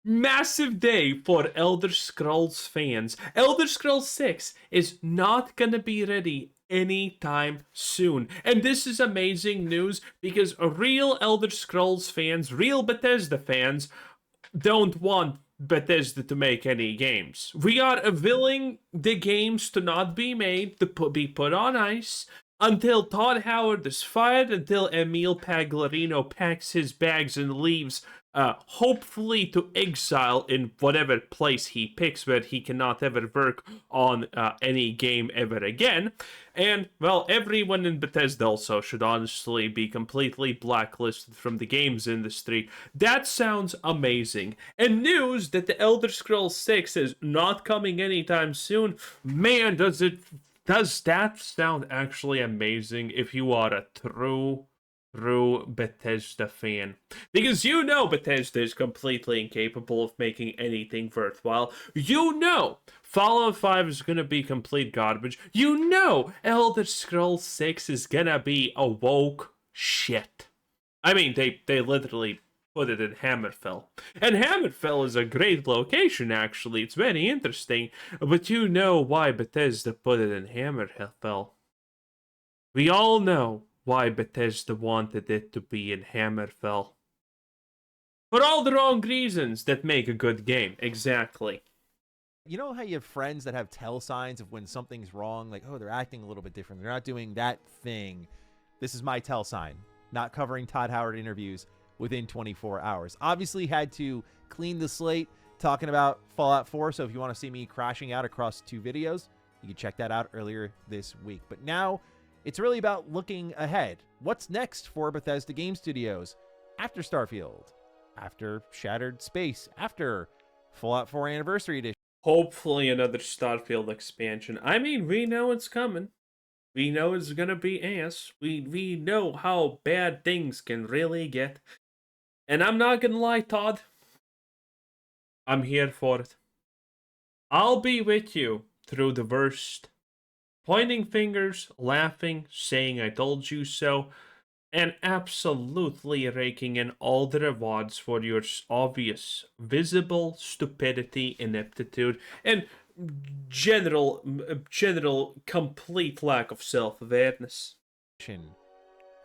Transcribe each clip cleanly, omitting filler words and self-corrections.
Massive day for Elder Scrolls fans. Elder Scrolls 6 is not gonna be ready anytime soon. And this is amazing news because real Elder Scrolls fans, real Bethesda fans, don't want Bethesda to make any games. We are willing the games to not be made, to be put on ice, until Todd Howard is fired, until Emil Paglarino packs his bags and leaves, hopefully to exile in whatever place he picks where he cannot ever work on any game ever again. And, well, everyone in Bethesda also should honestly be completely blacklisted from the games industry. That sounds amazing. And news that the Elder Scrolls 6 is not coming anytime soon, man, does that sound actually amazing if you are a true Bethesda fan. Because you know Bethesda is completely incapable of making anything worthwhile. You know Fallout 5 is gonna be complete garbage. You know Elder Scrolls 6 is gonna be a woke shit. I mean, they literally put it in Hammerfell. And Hammerfell is a great location, actually. It's very interesting. But you know why Bethesda put it in Hammerfell. We all know why Bethesda wanted it to be in Hammerfell. For all the wrong reasons that make a good game, exactly. You know how you have friends that have tell signs of when something's wrong? Like, oh, they're acting a little bit different. They're not doing that thing. This is my tell sign. Not covering Todd Howard interviews within 24 hours. Obviously had to clean the slate talking about Fallout 4. So if you want to see me crashing out across 2 videos, you can check that out earlier this week. But now it's really about looking ahead. What's next for Bethesda Game Studios after Starfield, after Shattered Space, after Fallout 4 Anniversary Edition? Hopefully another Starfield expansion. I mean, we know it's coming. We know it's gonna be ass. We know how bad things can really get. And I'm not gonna lie, Todd. I'm here for it. I'll be with you through the worst. Pointing fingers, laughing, saying I told you so, and absolutely raking in all the rewards for your obvious, visible stupidity, ineptitude, and general complete lack of self-awareness.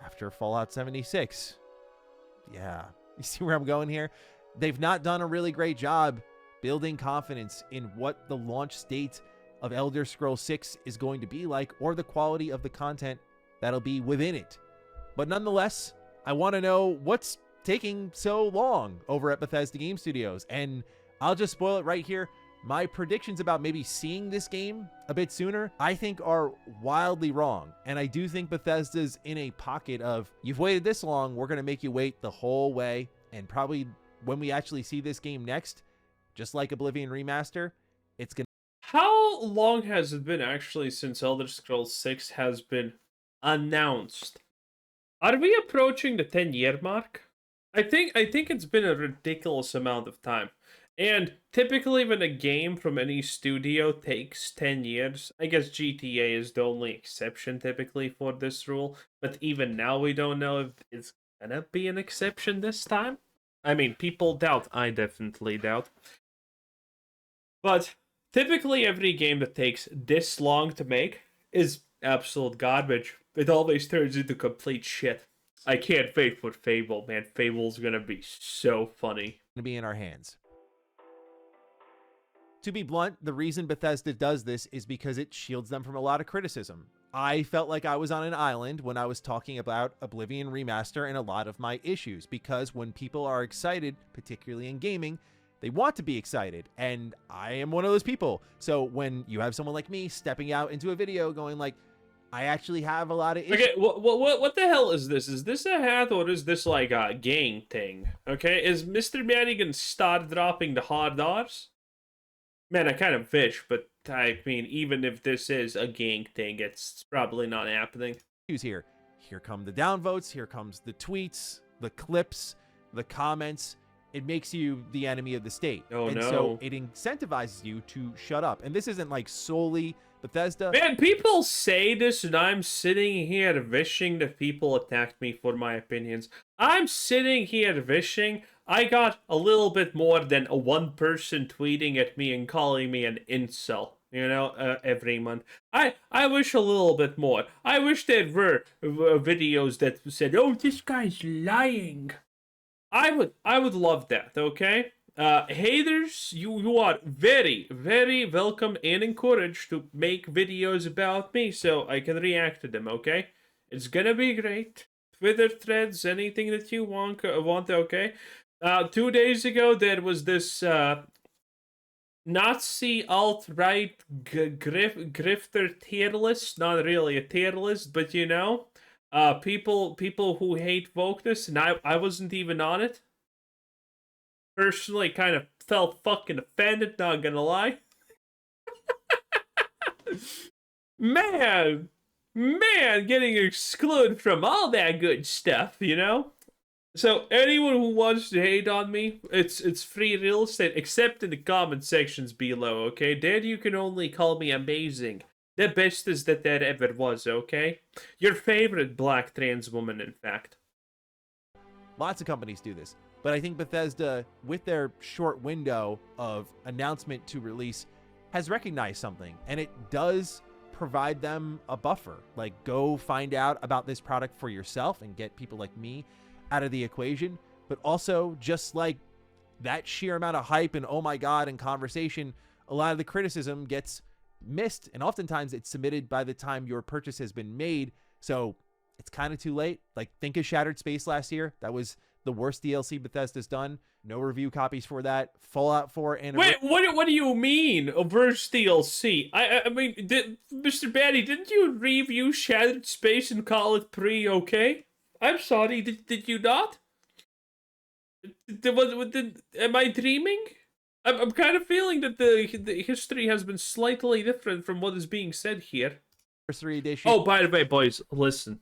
After Fallout 76. Yeah, you see where I'm going here? They've not done a really great job building confidence in what the launch state of Elder Scrolls 6 is going to be like, or the quality of the content that'll be within it. But nonetheless, I want to know what's taking so long over at Bethesda Game Studios. And I'll just spoil it right here. My predictions about maybe seeing this game a bit sooner, I think are wildly wrong. And I do think Bethesda's in a pocket of, you've waited this long, we're going to make you wait the whole way. And probably when we actually see this game next, just like Oblivion Remaster, it's going to... How long has it been actually since Elder Scrolls 6 has been announced? Are we approaching the 10-year mark? I think it's been a ridiculous amount of time. And typically when a game from any studio takes 10 years, I guess GTA is the only exception typically for this rule, but even now we don't know if it's gonna be an exception this time. I mean, people doubt, I definitely doubt. But typically every game that takes this long to make is absolute garbage. It always turns into complete shit. I can't wait for Fable, man. Fable's gonna be so funny. Gonna be in our hands. To be blunt, the reason Bethesda does this is because it shields them from a lot of criticism. I felt like I was on an island when I was talking about Oblivion Remaster and a lot of my issues, because when people are excited, particularly in gaming, they want to be excited, and I am one of those people. So when you have someone like me stepping out into a video going like, I actually have a lot of issues. Okay, what the hell is this? Is this a hat or is this like a gang thing? Okay, is Mr. Mannigan start dropping the hard R's? Man, I kind of wish, but I mean, even if this is a gang thing, it's probably not happening. Here come the downvotes, here comes the tweets, the clips, the comments, it makes you the enemy of the state. Oh, and no. so it incentivizes you to shut up. And this isn't like solely Bethesda. Man, people say this, and I'm sitting here wishing that people attacked me for my opinions. I'm sitting here wishing I got a little bit more than one person tweeting at me and calling me an incel, every month. I wish a little bit more. I wish there were videos that said, "Oh, this guy's lying." I would love that, okay? Haters, you are very, very welcome and encouraged to make videos about me so I can react to them, okay? It's gonna be great. Twitter threads, anything that you want, okay? 2 days ago, there was this Nazi alt-right grifter tier list. Not really a tier list, but people who hate wokeness, and I wasn't even on it. Personally, kind of felt fucking offended, not gonna lie. man, getting excluded from all that good stuff, So anyone who wants to hate on me, it's free real estate, except in the comment sections below, okay? There you can only call me amazing. The bestest that there ever was, okay? Your favorite black trans woman, in fact. Lots of companies do this. But I think Bethesda, with their short window of announcement to release, has recognized something. And it does provide them a buffer. Like, go find out about this product for yourself and get people like me out of the equation. But also, just like that sheer amount of hype and oh my god and conversation, a lot of the criticism gets missed. And oftentimes it's submitted by the time your purchase has been made. So it's kind of too late. Like, think of Shattered Space last year. That was the worst DLC Bethesda's done. No review copies for that. Fallout 4 and wait, what do you mean a worst DLC? I mean, Mr. Batty, didn't you review Shattered Space and call it okay? I'm sorry, did you not? Am I dreaming? I'm kind of feeling that the history has been slightly different from what is being said here. Anniversary edition. Oh, by the way, boys, listen.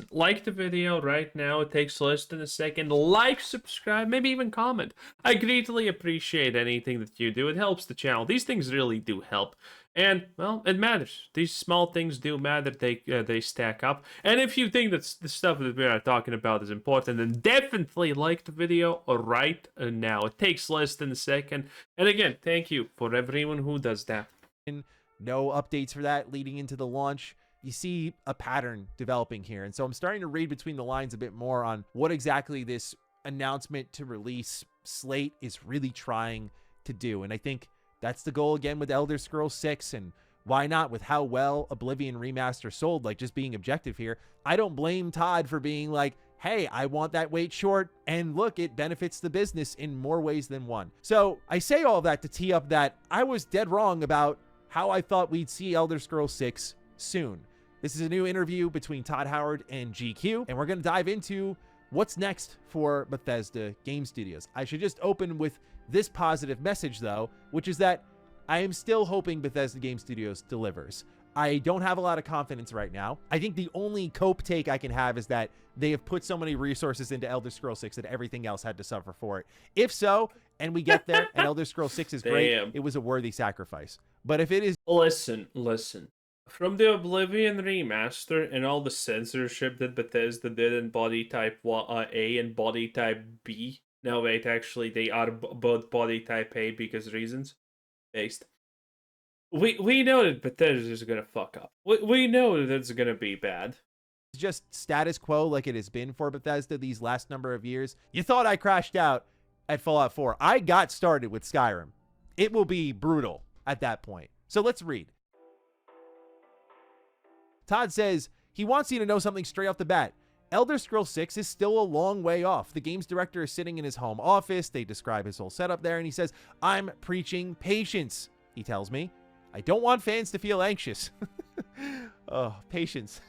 Like the video right now. It takes less than a second. Like, subscribe, maybe even comment. I greatly appreciate anything that you do. It helps the channel. These things really do help. And, well, it matters. These small things do matter. They stack up. And if you think that the stuff that we are talking about is important, then definitely like the video right now. It takes less than a second. And again, thank you for everyone who does that. No updates for that leading into the launch. You see a pattern developing here. And so I'm starting to read between the lines a bit more on what exactly this announcement to release slate is really trying to do. And I think that's the goal again with Elder Scrolls 6, and why not with how well Oblivion Remaster sold, like just being objective here. I don't blame Todd for being like, hey, I want that wait short, and look, it benefits the business in more ways than one. So I say all that to tee up that I was dead wrong about how I thought we'd see Elder Scrolls 6 soon. This is a new interview between Todd Howard and GQ, and we're going to dive into what's next for Bethesda Game Studios. I should just open with this positive message, though, which is that I am still hoping Bethesda Game Studios delivers. I don't have a lot of confidence right now. I think the only cope take I can have is that they have put so many resources into Elder Scrolls 6 that everything else had to suffer for it. If so, and we get there, and Elder Scrolls 6 is great, it was a worthy sacrifice. But if it is... Listen. From the Oblivion Remaster and all the censorship that Bethesda did in Body Type A and Body Type B. No, wait, actually, they are both Body Type A because reasons. Based. We know that Bethesda is going to fuck up. We know that it's going to be bad. It's just status quo like it has been for Bethesda these last number of years. You thought I crashed out at Fallout 4. I got started with Skyrim. It will be brutal at that point. So let's read. Todd says he wants you to know something straight off the bat. Elder Scrolls 6 is still a long way off. The game's director is sitting in his home office. They describe his whole setup there, and he says, I'm preaching patience, he tells me. I don't want fans to feel anxious. Oh, patience.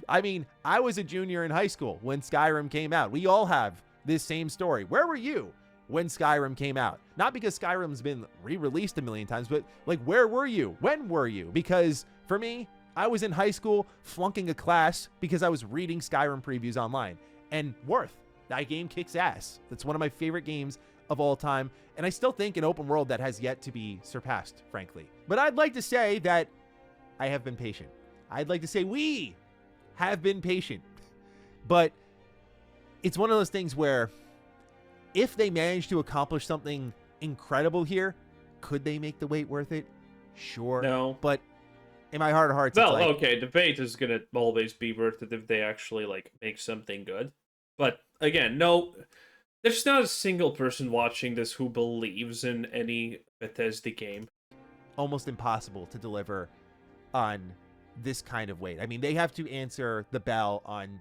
I mean, I was a junior in high school when Skyrim came out. We all have this same story. Where were you when Skyrim came out? Not because Skyrim's been re-released a million times, but like, where were you? When were you? Because for me, I was in high school flunking a class because I was reading Skyrim previews online. And worth. That game kicks ass. That's one of my favorite games of all time, and I still think an open world that has yet to be surpassed, frankly. But I'd like to say that I have been patient. I'd like to say we have been patient. But it's one of those things where if they manage to accomplish something incredible here, could they make the wait worth it? Sure. No. But in my heart of hearts, Well, it's like, okay, debate is gonna always be worth it if they actually like make something good. But again, no, there's not a single person watching this who believes in any Bethesda game. almost impossible to deliver on this kind of weight. I mean, they have to answer the bell on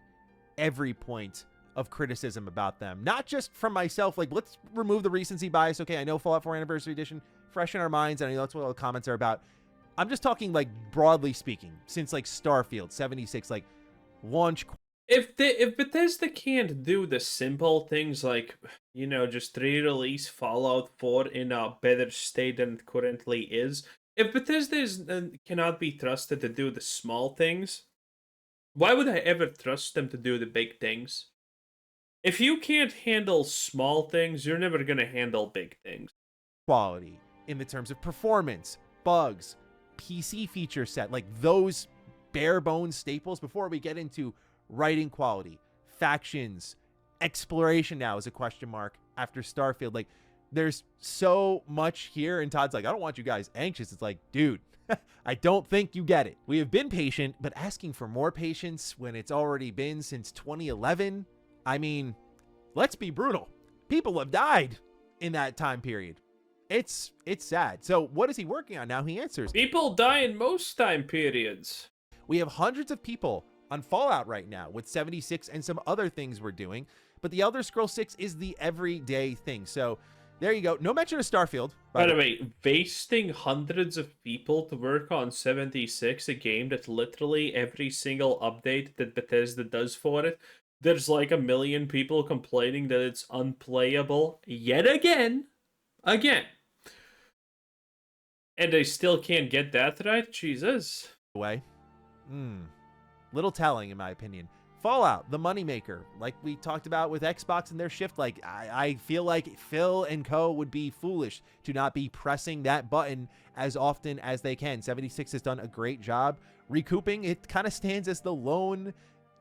every point of criticism about them. Not just from myself, like, let's remove the recency bias. Okay, I know Fallout 4 Anniversary Edition, fresh in our minds, and I know that's what all the comments are about. I'm just talking, like, broadly speaking, since, like, Starfield 76, like, launch. If Bethesda can't do the simple things like, you know, just re-release Fallout 4 in a better state than it currently is, if Bethesda cannot be trusted to do the small things, why would I ever trust them to do the big things? If you can't handle small things, you're never gonna handle big things. Quality in the terms of performance, bugs, PC feature set, like those bare bones staples before we get into writing quality, factions, exploration now is a question mark after Starfield. Like, there's so much here, and Todd's like, I don't want you guys anxious. It's like, dude, I don't think you get it. We have been patient, but asking for more patience when it's already been since 2011, I mean, let's be brutal. People have died in that time period. It's sad. So what is he working on now? He answers. People die in most time periods. We have hundreds of people on Fallout right now with 76 and some other things we're doing, but the Elder Scrolls 6 is the everyday thing. So there you go. No mention of Starfield. By the way, wasting hundreds of people to work on 76, a game that literally every single update that Bethesda does for it, there's like 1 million people complaining that it's unplayable yet again. Again. And they still can't get that right? Jesus. Way. Little telling, in my opinion. Fallout, the moneymaker, like we talked about with Xbox and their shift, like I feel like Phil and co would be foolish to not be pressing that button as often as they can. 76 has done a great job recouping. It kind of stands as the lone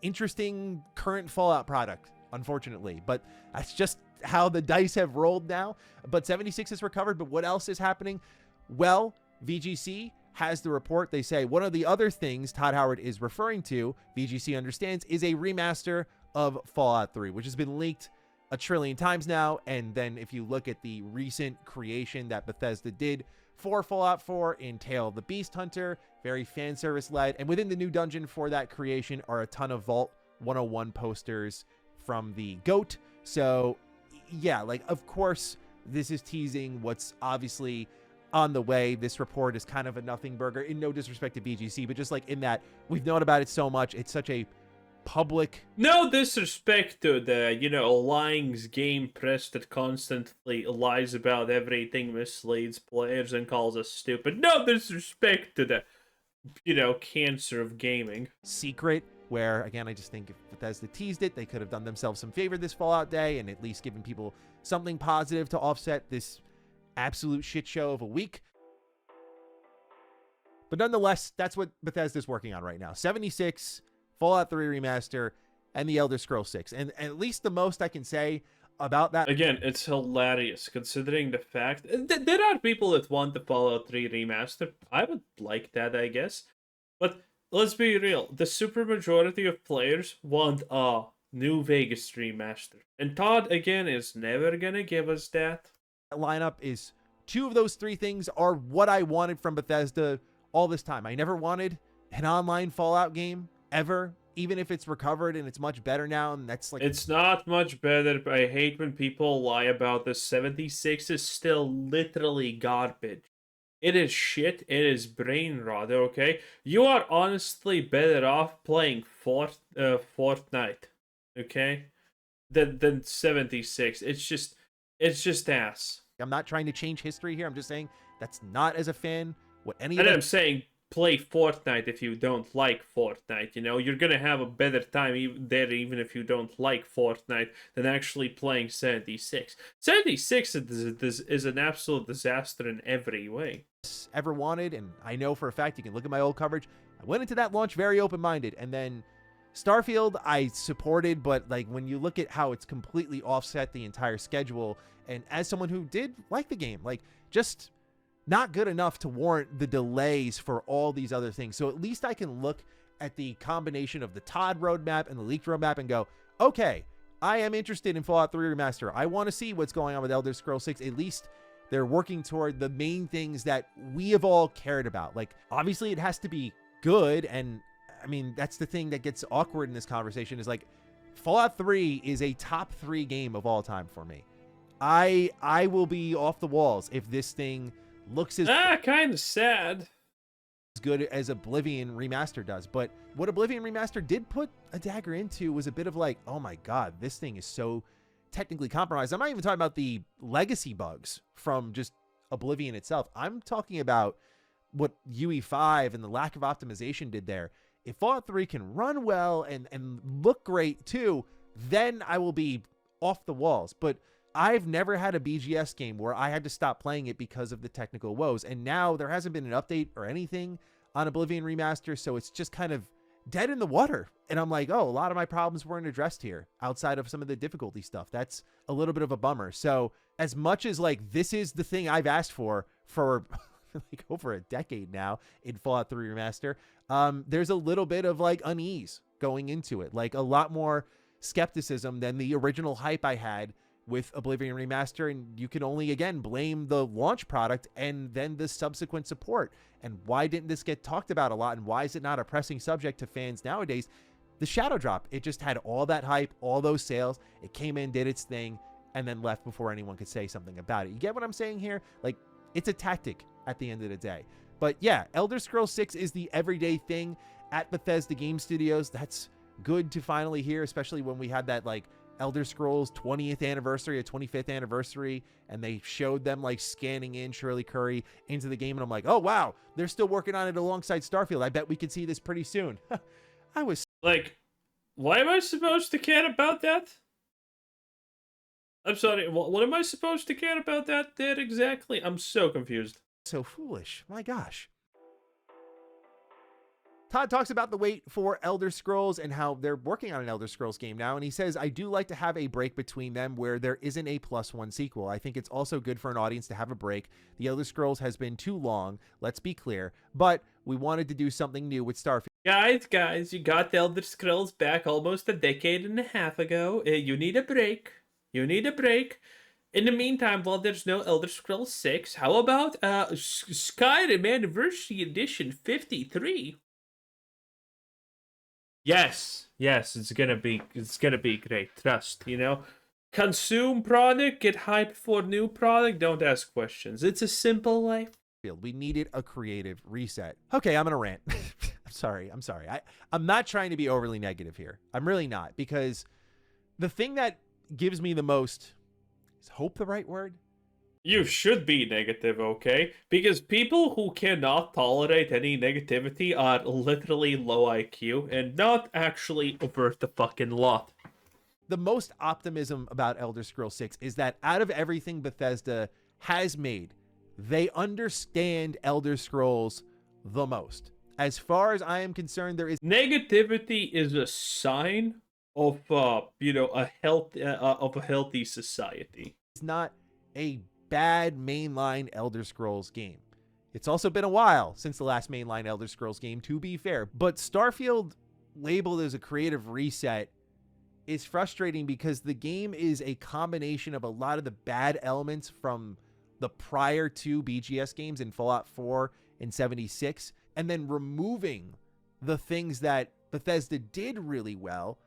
interesting current Fallout product, unfortunately, but that's just how the dice have rolled now. But 76 has recovered. But what else is happening? Well, VGC has the report. They say one of the other things Todd Howard is referring to, VGC understands, is a remaster of Fallout 3, which has been leaked a trillion times now. And then if you look at the recent creation that Bethesda did for Fallout 4 in Tale of the Beast Hunter, very fan service led. And within the new dungeon for that creation are a ton of Vault 101 posters from the GOAT. So yeah, like, of course, this is teasing what's obviously on the way. This report is kind of a nothing burger, in no disrespect to BGC, but just like in that we've known about it so much. It's such a public. No disrespect to the, you know, lying game press that constantly lies about everything, misleads players, and calls us stupid. No disrespect to the, you know, cancer of gaming. Secret, where, again, I just think if Bethesda teased it, they could have done themselves some favor this Fallout day and at least given people something positive to offset this absolute shit show of a week. But nonetheless, that's what Bethesda's working on right now. 76, Fallout 3 Remaster, and the Elder Scrolls 6. And at least the most I can say about that. Again, it's hilarious considering the fact there are people that want the Fallout 3 Remaster. I would like that, I guess. But let's be real. The super majority of players want a New Vegas Remaster. And Todd, again, is never gonna give us that. Lineup is two of those three things are what I wanted from Bethesda all this time. I never wanted an online Fallout game ever, even if it's recovered and it's much better now. And that's like, it's not much better. I hate when people lie about this. 76 is still literally garbage. It is shit. It is brain rot. Okay, you are honestly better off playing Fortnite. Okay, than 76. It's just ass. I'm not trying to change history here. I'm just saying that's not, as a fan, what any And of I'm saying play Fortnite if you don't like Fortnite. You know, you're gonna have a better time there even if you don't like Fortnite than actually playing 76. 76 is an absolute disaster in every way. Ever wanted, and I know for a fact, you can look at my old coverage, I went into that launch very open-minded, and then Starfield I supported, but like when you look at how it's completely offset the entire schedule, and as someone who did like the game, like just not good enough to warrant the delays for all these other things. So at least I can look at the combination of the Todd roadmap and the leaked roadmap and go, okay, I am interested in Fallout 3 Remaster. I want to see what's going on with Elder Scrolls 6. At least they're working toward the main things that we have all cared about. Like, obviously it has to be good, and I mean, that's the thing that gets awkward in this conversation is like, Fallout 3 is a top 3 game of all time for me. I will be off the walls if this thing looks as kind of sad, as good as Oblivion Remaster does. But what Oblivion Remaster did put a dagger into was a bit of like, oh my god, this thing is so technically compromised. I'm not even talking about the legacy bugs from just Oblivion itself. I'm talking about what UE5 and the lack of optimization did there. If Fallout 3 can run well and look great too, then I will be off the walls. But I've never had a BGS game where I had to stop playing it because of the technical woes. And now there hasn't been an update or anything on Oblivion Remaster, so it's just kind of dead in the water. And I'm like, oh, a lot of my problems weren't addressed here outside of some of the difficulty stuff. That's a little bit of a bummer. So as much as like this is the thing I've asked for like over a decade now in Fallout 3 Remaster, there's a little bit of like unease going into it, like a lot more skepticism than the original hype I had with Oblivion Remaster. And you can only again blame the launch product and then the subsequent support. And why didn't this get talked about a lot, and why is it not a pressing subject to fans nowadays? The Shadow Drop, it just had all that hype, all those sales, it came in, did its thing, and then left before anyone could say something about it. You get what I'm saying here? Like, it's a tactic at the end of the day. But yeah, Elder Scrolls 6 is the everyday thing at Bethesda Game Studios. That's good to finally hear, especially when we had that like Elder Scrolls 20th anniversary or 25th anniversary, and they showed them like scanning in Shirley Curry into the game, and I'm like, oh wow, they're still working on it alongside Starfield. I bet we could see this pretty soon. I was like, why am I supposed to care about that? I'm sorry, what am I supposed to care about that exactly? I'm so confused. So foolish. My gosh. Todd talks about the wait for Elder Scrolls and how they're working on an Elder Scrolls game now. And he says, I do like to have a break between them where there isn't a +1 sequel. I think it's also good for an audience to have a break. The Elder Scrolls has been too long, let's be clear, but we wanted to do something new with Starfield. Guys, you got the Elder Scrolls back almost a decade and a half ago. You need a break. You need a break. In the meantime, while there's no Elder Scrolls 6, how about Skyrim Anniversary Edition 53? Yes, it's gonna be great. Trust, you know. Consume product, get hype for new product, don't ask questions. It's a simple life. We needed a creative reset. Okay, I'm gonna rant. I'm sorry. I'm not trying to be overly negative here. I'm really not, because the thing that gives me the most, is hope the right word? You should be negative, okay? Because people who cannot tolerate any negativity are literally low IQ and not actually worth the fucking lot. The most optimism about Elder Scrolls 6 is that out of everything Bethesda has made, they understand Elder Scrolls the most. As far as I am concerned, there is negativity is a sign of a healthy society. It's not a bad mainline Elder Scrolls game. It's also been a while since the last mainline Elder Scrolls game, to be fair, but Starfield, labeled as a creative reset, is frustrating because the game is a combination of a lot of the bad elements from the prior two BGS games in Fallout 4 and 76, and then removing the things that Bethesda did really well,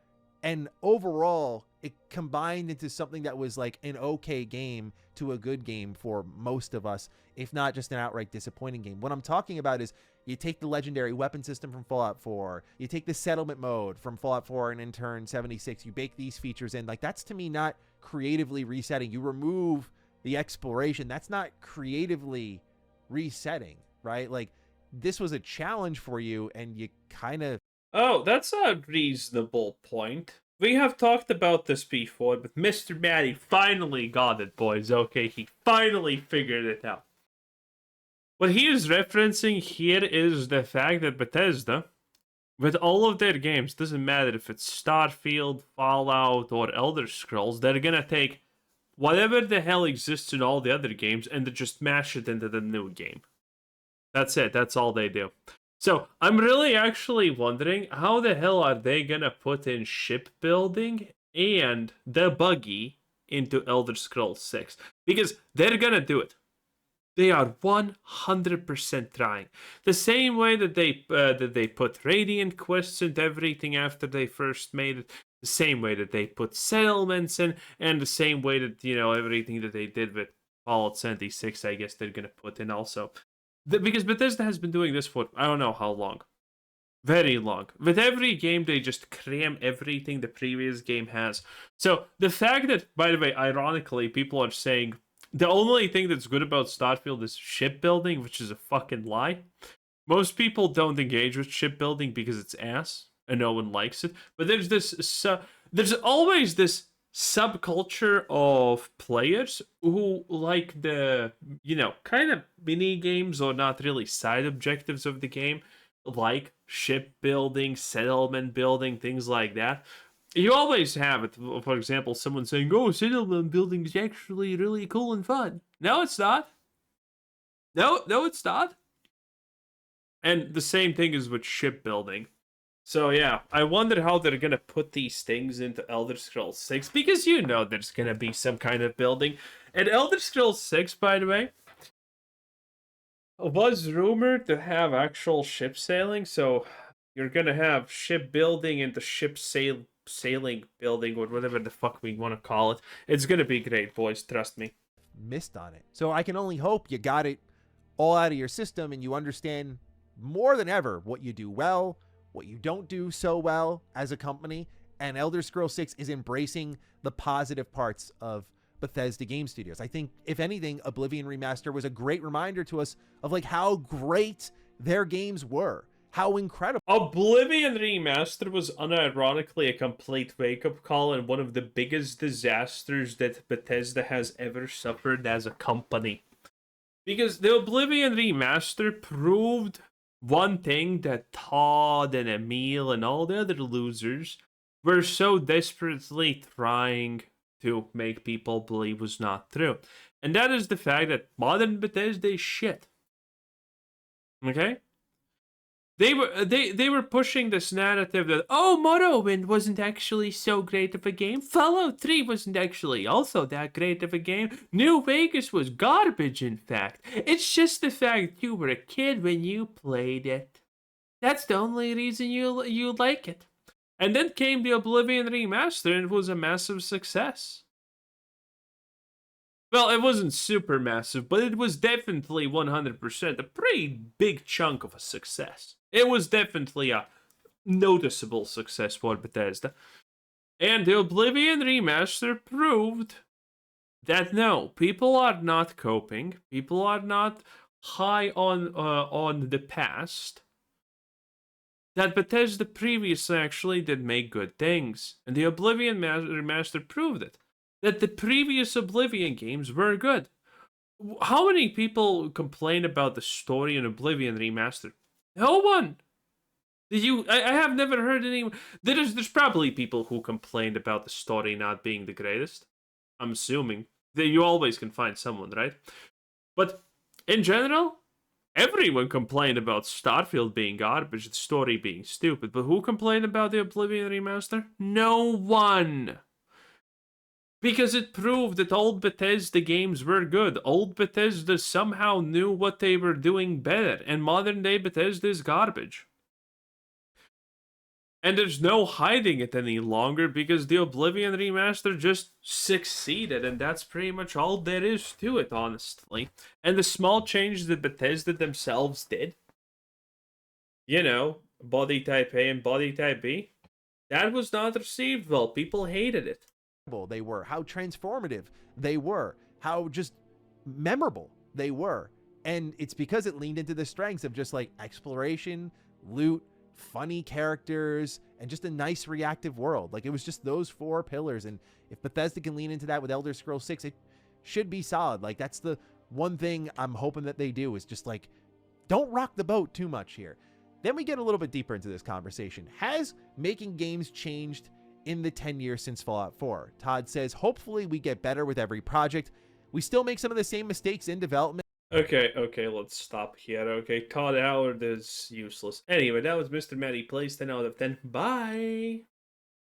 and overall it combined into something that was like an okay game to a good game for most of us, if not just an outright disappointing game. What I'm talking about is you take the legendary weapon system from Fallout 4, you take the settlement mode from Fallout 4 and in turn 76, you bake these features in. Like, that's to me not creatively resetting. You remove the exploration, that's not creatively resetting, right? Like, this was a challenge for you, and you kind of... Oh, that's a reasonable point. We have talked about this before, but Mr. Matty finally got it, boys. Okay, he finally figured it out. What he is referencing here is the fact that Bethesda, with all of their games, doesn't matter if it's Starfield, Fallout, or Elder Scrolls, they're gonna take whatever the hell exists in all the other games and just mash it into the new game. That's it. That's all they do. So I'm really actually wondering how the hell are they gonna put in shipbuilding and the buggy into Elder Scrolls 6? Because they're gonna do it. They are 100% trying. The same way that they put Radiant quests into everything after they first made it. The same way that they put settlements in, and the same way that, you know, everything that they did with Fallout 76, I guess they're gonna put in also. Because Bethesda has been doing this for I don't know how long. Very long. With every game, they just cram everything the previous game has. So the fact that, by the way, ironically, people are saying the only thing that's good about Starfield is shipbuilding, which is a fucking lie. Most people don't engage with shipbuilding because it's ass and no one likes it. But there's always this subculture of players who like the, you know, kind of mini games or not really side objectives of the game, like shipbuilding, settlement building, things like that. You always have it. For example, someone saying, "Oh, settlement building is actually really cool and fun." No, it's not. No, it's not. And the same thing is with shipbuilding. So yeah, I wonder how they're gonna put these things into Elder Scrolls 6, because you know there's gonna be some kind of building. And Elder Scrolls 6, by the way, was rumored to have actual ship sailing, so you're gonna have shipbuilding into sailing building, or whatever the fuck we want to call it. It's gonna be great, boys, trust me. missed on it. So I can only hope you got it all out of your system and you understand more than ever what you do well, what you don't do so well as a company, and Elder Scrolls 6 is embracing the positive parts of Bethesda Game Studios. I think, if anything, Oblivion Remaster was a great reminder to us of like how great their games were, how incredible. Oblivion Remaster was unironically a complete wake-up call and one of the biggest disasters that Bethesda has ever suffered as a company. Because the Oblivion Remaster proved one thing that Todd and Emil and all the other losers were so desperately trying to make people believe was not true. And that is the fact that modern Bethesda is shit. Okay? They were pushing this narrative that, oh, Morrowind wasn't actually so great of a game. Fallout 3 wasn't actually also that great of a game. New Vegas was garbage, in fact. It's just the fact you were a kid when you played it. That's the only reason you like it. And then came the Oblivion Remaster, and it was a massive success. Well, it wasn't super massive, but it was definitely 100% a pretty big chunk of a success. It was definitely a noticeable success for Bethesda. And the Oblivion Remaster proved that no, people are not coping. People are not high on the past. That Bethesda previously actually did make good things. And the Oblivion Remaster proved it. That the previous Oblivion games were good. How many people complain about the story in Oblivion Remastered? No one. I have never heard anyone. There's probably people who complained about the story not being the greatest. I'm assuming that you always can find someone, right? But in general, everyone complained about Starfield being garbage, the story being stupid. But who complained about the Oblivion Remaster? No one. Because it proved that old Bethesda games were good. Old Bethesda somehow knew what they were doing better, and modern day Bethesda is garbage. And there's no hiding it any longer because the Oblivion Remaster just succeeded, and that's pretty much all there is to it, honestly. And the small changes that Bethesda themselves did, you know, body type A and body type B, that was not received well. People hated it. They were, how transformative they were, how just memorable they were. And it's because it leaned into the strengths of just like exploration, loot, funny characters, and just a nice reactive world. Like, it was just those 4 pillars. And if Bethesda can lean into that with Elder Scrolls 6, it should be solid. Like, that's the one thing I'm hoping that they do, is just like, don't rock the boat too much here. Then we get a little bit deeper into this conversation. Has making games changed in the 10 years since Fallout 4? Todd says, hopefully we get better with every project. We still make some of the same mistakes in development. Okay, let's stop here. Okay, Todd Howard is useless. Anyway, that was Mr. Matty Plays 10 out of 10. Bye!